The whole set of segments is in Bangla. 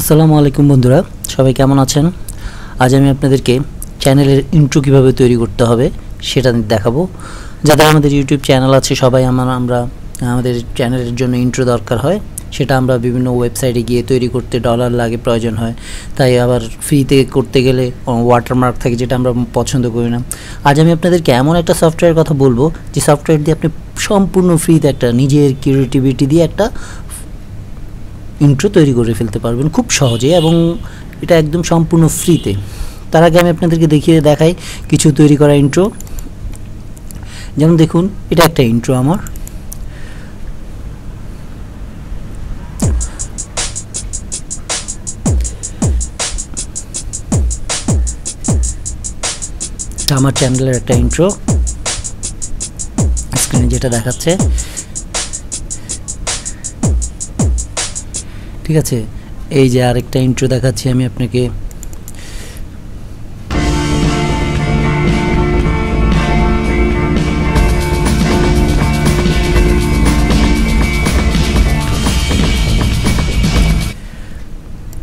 আসসালামু আলাইকুম বন্ধুরা, সবাই কেমন আছেন? আজ আমি আপনাদেরকে চ্যানেলের ইন্ট্রো কিভাবে তৈরি করতে হবে সেটা দেখাবো। যাদের আমাদের ইউটিউব চ্যানেল আছে সবাই আমরা আমাদের চ্যানেলের জন্য ইন্ট্রো দরকার হয়, সেটা আমরা বিভিন্ন ওয়েবসাইটে গিয়ে তৈরি করতে ডলার লাগে, প্রয়োজন হয়। তাই আবার ফ্রিতে করতে গেলে ওয়াটারমার্ক থাকে, যেটা আমরা পছন্দ করি না। আজ আমি আপনাদেরকে এমন একটা সফটওয়্যার কথা বলবো যে সফটওয়্যার দিয়ে আপনি সম্পূর্ণ ফ্রিতে একটা নিজের ক্রিয়েটিভিটি দিয়ে একটা ইন্ট্রো তৈরি করে ফেলতে পারবেন খুব সহজে, এবং এটা একদম সম্পূর্ণ ফ্রিতে। তার আগে আমি আপনাদেরকে দেখাই কিছু তৈরি করা ইন্ট্রো। যেমন দেখুন, এটা একটা ইন্ট্রো আমার। আমার চ্যানেলের একটা ইন্ট্রো স্ক্রিনে যেটা দেখাচ্ছে, ঠিক আছে। এই যে আরেকটা ইন্ট্রো দেখাচ্ছি আমি আপনাকে।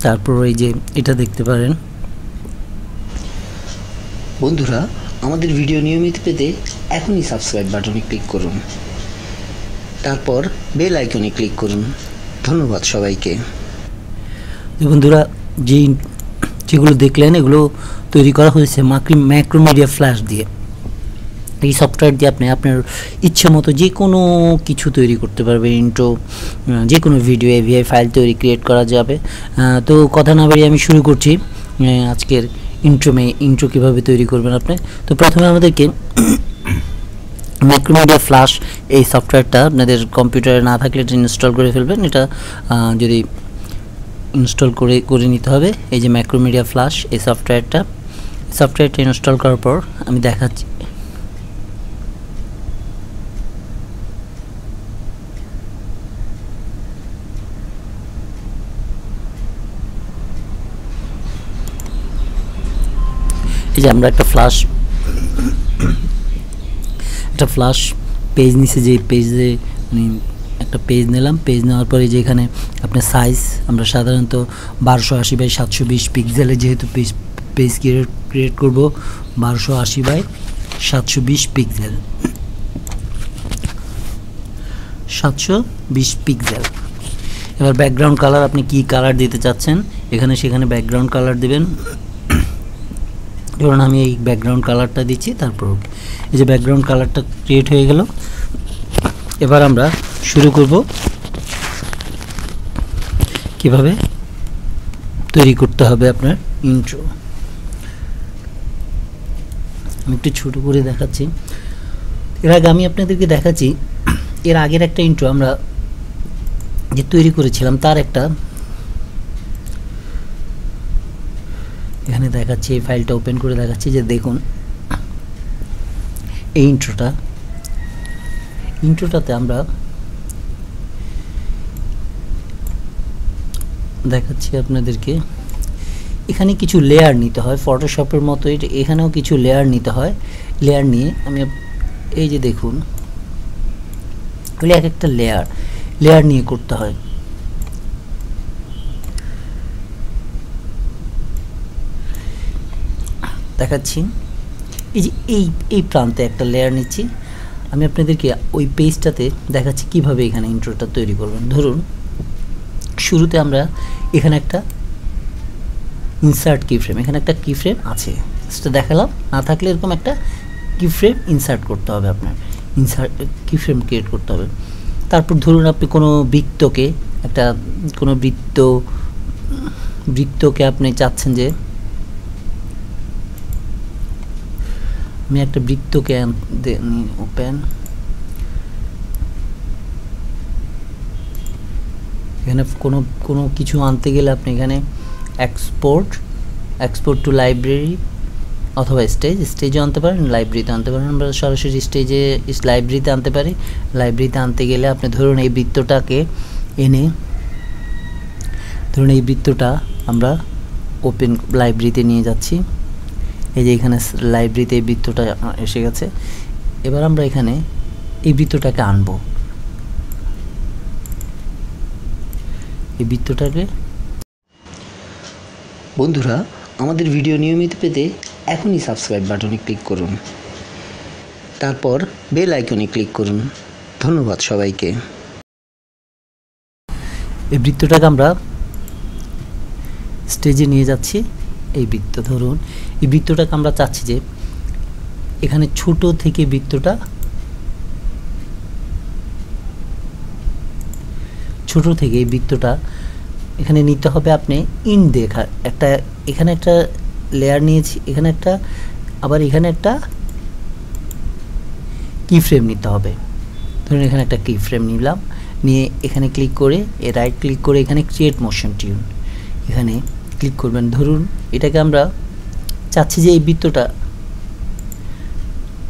তারপর এই যে এটা দেখতে পারেন। বন্ধুরা, আমাদের ভিডিও নিয়মিত পেতে এখনই সাবস্ক্রাইব বাটনে ক্লিক করুন, তারপর বেল আইকনে ক্লিক করুন। ধন্যবাদ সবাইকে। বন্ধুরা, যেগুলো দেখলেন এগুলো তৈরি করা হয়েছে ম্যাক্রোমিডিয়া ফ্ল্যাশ দিয়ে। এই সফটওয়্যার দিয়ে আপনি আপনার ইচ্ছে মতো যে কোনো কিছু তৈরি করতে পারবেন। ইন্ট্রো, যে কোনো ভিডিও এভিআই ফাইল ক্রিয়েট করা যাবে। তো কথা না বাড়িয়ে আমি শুরু করছি আজকের ইন্ট্রো কীভাবে তৈরি করবেন আপনি। তো প্রথমে আমাদেরকে ম্যাক্রোমিডিয়া ফ্ল্যাশ এই সফটওয়্যারটা আপনাদের কম্পিউটারে না থাকলে এটা ইনস্টল করে ফেলবেন। এটা যদি ইনস্টল করে নিতে হবে। এই যে ম্যাক্রোমিডিয়া ফ্ল্যাশ এই সফটওয়্যারটা ইনস্টল করার পর আমি দেখাচ্ছি। এই যে আমরা একটা ফ্ল্যাশ পেজ নিচে, যে পেজে মানে একটা পেজ নিলাম। পেজ নেওয়ার পরে যে এখানে আপনার সাইজ আমরা সাধারণত 1280x720 পিক্সেলে, যেহেতু পেজ ক্রিয়েট করব 1280x720 পিক্সেল, 720 পিক্সেল। এবার ব্যাকগ্রাউন্ড কালার আপনি কি কালার দিতে চাচ্ছেন সেখানে ব্যাকগ্রাউন্ড কালার দিবেন। ধরুন আমি এই ব্যাকগ্রাউন্ড কালারটা দিচ্ছি। তারপর এই যে ব্যাকগ্রাউন্ড কালারটা ক্রিয়েট হয়ে গেল। এবার আমরা শুরু করব কিভাবে তৈরি করতে হবে আপনার ইন্ট্রো। আমি একটু ছোট করে দেখাচ্ছি। এর আগে আমি আপনাদেরকে দেখাচ্ছি এর আগের একটা ইন্ট্রো আমরা যে তৈরি করেছিলাম তার একটা, এখানে দেখাচ্ছি, এই ফাইলটা ওপেন করে দেখাচ্ছি যে দেখুন এই ইন্ট্রোটাতে আমরা দেখাচ্ছি আপনাদেরকে। এখানে কিছু লেয়ার নিতে হয়, ফটোশপের মতো এখানেও কিছু লেয়ার নিতে হয়। লেয়ার নিয়ে আমি এই যে দেখুন, এক একটা লেয়ার নিয়ে করতে হয়। দেখাচ্ছি এই যে এই প্রান্তে একটা লেয়ার নিচ্ছি আমি আপনাদেরকে। ওই পেজটাতে দেখাচ্ছি কিভাবে এখানে ইন্ট্রোটা তৈরি করবেন। ধরুন শুরুতে আমরা এখানে একটা ইনসার্ট কিফ্রেম, এখানে একটা কিফ্রেম আছে, সেটা দেখালাম। না থাকলে এরকম একটা কিফ্রেম ইনসার্ট করতে হবে, আপনার কিফ্রেম ক্রিয়েট করতে হবে। তারপর ধরুন আপনি কোনো বৃত্তকে আপনি চাচ্ছেন যে আমি একটা বৃত্তকে ওপেন, এখানে কোনো কিছু আনতে গেলে আপনি এখানে এক্সপোর্ট টু লাইব্রেরি অথবা স্টেজও আনতে পারেন, লাইব্রেরিতে আনতে পারেন। আমরা সরাসরি লাইব্রেরিতে আনতে পারি। লাইব্রেরিতে আনতে গেলে আপনি ধরুন এই বৃত্তটাকে এনে, ধরুন এই বৃত্তটা আমরা ওপেন লাইব্রেরিতে নিয়ে যাচ্ছি। এই যে এখানে লাইব্রেরিতে এই বৃত্তটা এসে গেছে। এবার আমরা এখানে এই বৃত্তটাকে আনবো। এই বৃত্তটাকে বন্ধুরা, আমাদের ভিডিও নিয়মিত পেতে এখনই সাবস্ক্রাইব বাটনে ক্লিক করুন, তারপর বেল আইকনে ক্লিক করুন। ধন্যবাদ সবাইকে। এই বৃত্তটাকে আমরা স্টেজে নিয়ে যাচ্ছি। এই বৃত্ত ধরুন, এই বৃত্তটাকে আমরা চাচ্ছি যে এখানে ছোট থেকে বৃত্তটা ছোট থেকে এই বৃত্তটা এখানে নিতে হবে। আপনি ইন দেখা একটা এখানে একটা লেয়ার নিয়েছি, এখানে একটা, আবার এখানে একটা কি ফ্রেম নিতে হবে। ধরুন এখানে একটা কি ফ্রেম নিলাম, নিয়ে এখানে ক্লিক করে রাইট ক্লিক করে এখানে ক্রিয়েট মোশন টিউন এখানে ক্লিক করবেন। ধরুন এটাকে আমরা চাচ্ছি যে এই বৃত্তটা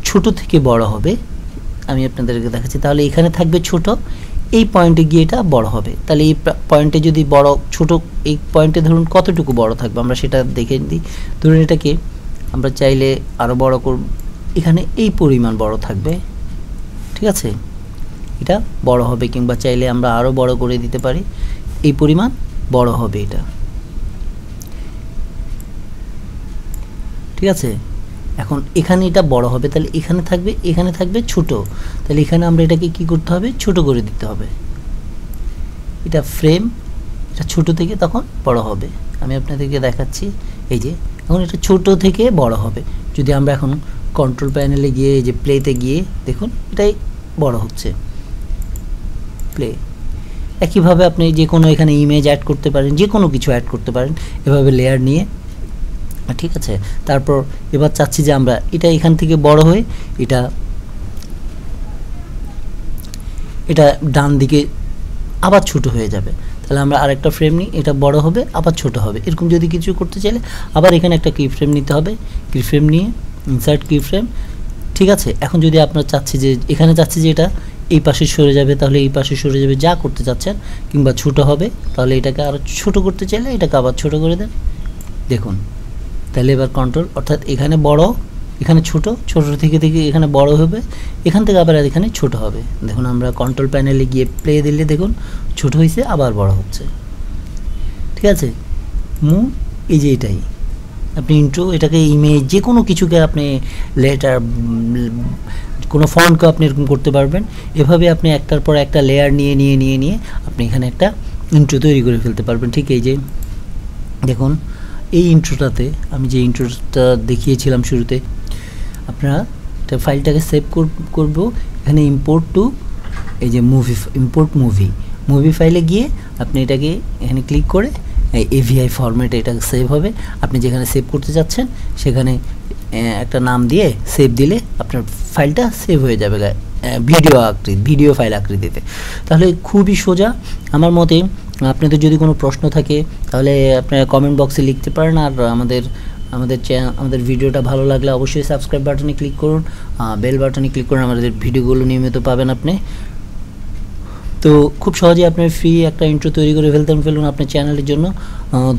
ছোট থেকে বড় হবে। আমি আপনাদেরকে দেখাচ্ছি। তাহলে এখানে থাকবে ছোট, এই পয়েন্টে গিয়ে এটা বড় হবে। তাহলে এই পয়েন্টে যদি বড় ছোট, এই পয়েন্টে ধরুন কতটুকু বড় থাকবে আমরা সেটা দেখে দিই। ধরুন এটাকে আমরা চাইলে আরও বড় করব, এখানে এই পরিমাণ বড় থাকবে, ঠিক আছে, এটা বড় হবে। কিংবা চাইলে আমরা আরও বড় করে দিতে পারি, এই পরিমাণ বড় হবে এটা, ঠিক আছে। এখন এখানে এটা বড় হবে, তাহলে এখানে থাকবে ছোট। তাহলে এখানে আমরা এটাকে কি করতে হবে, ছোট করে দিতে হবে। এটা ফ্রেম, এটা ছোট থেকে তখন বড় হবে। আমি আপনাদেরকে দেখাচ্ছি। এই যে এখন এটা ছোট থেকে বড় হবে। যদি আমরা এখন কন্ট্রোল প্যানেলে গিয়ে এই যে প্লেতে গিয়ে দেখুন এটাই বড় হচ্ছে, প্লে। একইভাবে আপনি যে কোনো এখানে ইমেজ অ্যাড করতে পারেন, যে কোনো কিছু অ্যাড করতে পারেন এভাবে লেয়ার নিয়ে, ঠিক আছে। তারপর এবার চাচ্ছি যে আমরা এটা এখান থেকে বড় হয়ে এটা ডান দিকে আবার ছোট হয়ে যাবে। তাহলে আমরা আরেকটা ফ্রেম নিই, এটা বড় হবে আবার ছোট হবে। এরকম যদি কিছু করতে চাইলে আবার এখানে একটা কি ফ্রেম নিতে হবে, কি ফ্রেম নিয়ে ইনসার্ট কি ফ্রেম, ঠিক আছে। এখন যদি আপনার চাচ্ছি যে এখানে চাচ্ছি যে এটা এই পাশে সরে যাবে, তাহলে এই পাশে সরে যাবে, যা করতে চাচ্ছেন। কিংবা ছোট হবে, তাহলে এটাকে আরও ছোট করতে চাইলে এটাকে আবার ছোট করে দেন, দেখুন। তাহলে এবার কন্ট্রোল, অর্থাৎ এখানে বড়, এখানে ছোট, ছোট থেকে এখানে বড় হবে, এখান থেকে আবার এখানে ছোট হবে। দেখুন আমরা কন্ট্রোল প্যানেলে গিয়ে প্লে দিলে দেখুন ছোট হয়েছে আবার বড় হচ্ছে, ঠিক আছে। এই যে এটাই আপনি ইন্ট্রো, এটাকে ইমেজ যে কোনো কিছুকে আপনি লেটার, কোনো ফন্টকে আপনি এরকম করতে পারবেন। এভাবে আপনি একটার পর একটা লেয়ার নিয়ে আপনি এখানে একটা ইন্ট্রো তৈরি করে ফেলতে পারবেন। ঠিক এই যে দেখুন এই ইন্ট্রোটাতে আমি যে ইন্ট্রোটা দেখিয়েছিলাম শুরুতে, আপনারা এটা ফাইলটাকে সেভ করব। এখানে ইম্পোর্ট টু এই যে ইম্পোর্ট মুভি ফাইলে গিয়ে আপনি এটাকে এখানে ক্লিক করে এভিআই ফরম্যাটে এটা সেভ হবে। আপনি যেখানে সেভ করতে যাচ্ছেন সেখানে একটা নাম দিয়ে সেভ দিলে আপনার ফাইলটা সেভ হয়ে যাবে ভিডিও ফাইল আকৃতিতে। তাহলে খুবই সোজা। আমার মতে আপনাদের যদি কোনো প্রশ্ন থাকে তাহলে আপনারা কমেন্ট বক্সে লিখতে পারেন। আর আমাদের ভিডিওটা ভালো লাগলে অবশ্যই সাবস্ক্রাইব বাটনে ক্লিক করুন, বেল বাটনে ক্লিক করুন, আমাদের ভিডিওগুলো নিয়মিত পাবেন আপনি। তো খুব সহজেই আপনি ফ্রি একটা ইন্ট্রো তৈরি করে ফেলুন আপনার চ্যানেলের জন্য।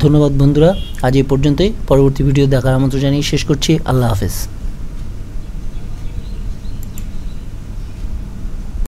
ধন্যবাদ বন্ধুরা, আজ এই পর্যন্তই। পরবর্তী ভিডিও দেখার আমন্ত্রণ জানিয়ে শেষ করছি। আল্লাহ হাফেজ।